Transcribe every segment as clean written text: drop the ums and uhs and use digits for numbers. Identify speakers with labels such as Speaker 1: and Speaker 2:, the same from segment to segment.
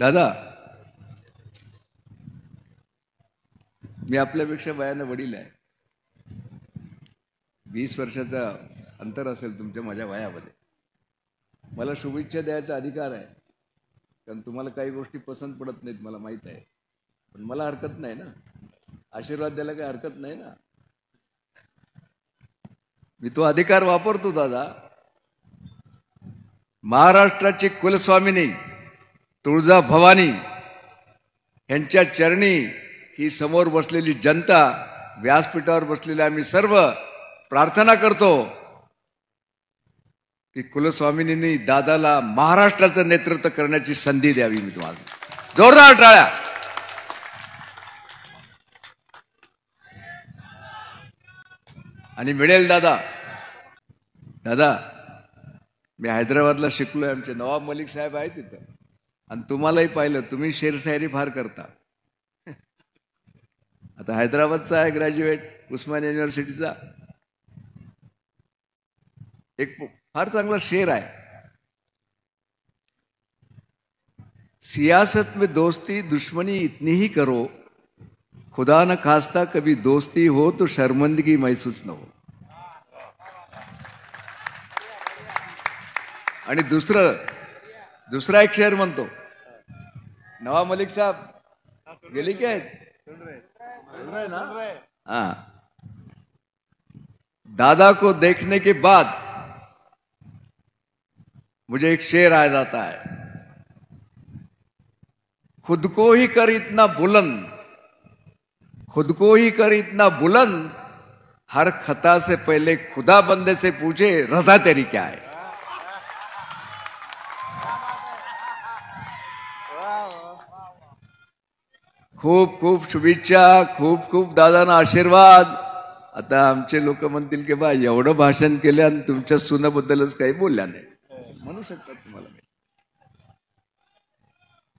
Speaker 1: दादा, मी आपल्यापेक्षा वयाने वडील आहे. 20 वर्षाचा अंतर असेल तुमच्या माझ्या वयामध्ये. मला शुभेच्छा द्यायचा अधिकार आहे, कारण तुम्हाला काही गोष्टी पसंत पडत नाहीत मला माहित आहे. पण मला हरकत नाही ना, आशीर्वाद द्यायला काही हरकत नाही ना. मी तो अधिकार वापरतो दादा. महाराष्ट्राची कुलस्वामिनी तुळजा भवानी यांच्या चरणी ही समोर बसलेली जनता, व्यासपीठावर बसलेले आम्ही सर्व प्रार्थना करतो की कुलस्वामिनींनी दादाला महाराष्ट्राचं नेतृत्व करण्याची संधी द्यावी. मी तुम्हाला जोरदार टाळ्या. आणि मिळेल दादा. दादा, मी हैदराबादला शिकलोय. आमचे नवाब मलिक साहेब आहेत तिथं, आणि तुम्हालाही पाहिलं. तुम्ही शेरशायरी फार करता. आता हैदराबादचा आहे ग्रॅज्युएट उस्मानिया युनिव्हर्सिटीचा. एक फार चांगला शेर आहे, सियासत में दोस्ती दुश्मनी इतनी ही करो, खुदा न खास्ता कभी दोस्ती हो तो शर्मिंदगी महसूस न हो. आणि दुसरा एक शेर म्हणतो. नवाब मलिक साहब गेले क्या ना. हाँ, दादा को देखने के बाद मुझे एक शेर आ जाता है. खुद को ही कर इतना बुलंद, खुद को ही कर इतना बुलंद, हर खता से पहले खुदा बंदे से पूछे रजा तेरी क्या है. खूप खूप शुभेच्छा, खूप खूप दादांना आशीर्वाद. आता आमचे लोक म्हणतील की बा एवढं भाषण केलं आणि तुमच्या सुनाबद्दलच काही बोलल्या नाही, म्हणू शकतात तुम्हाला.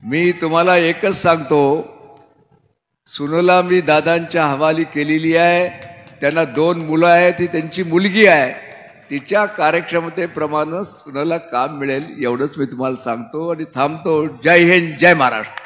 Speaker 1: मी तुम्हाला एकच सांगतो, सुनला मी दादांच्या हवाली केलेली आहे. त्यांना 2 मुलं आहेत, ती त्यांची मुलगी आहे. तिच्या कार्यक्षमतेप्रमाणे सुनला काम मिळेल एवढंच मी तुम्हाला सांगतो आणि थांबतो. जय हिंद, जय महाराष्ट्र.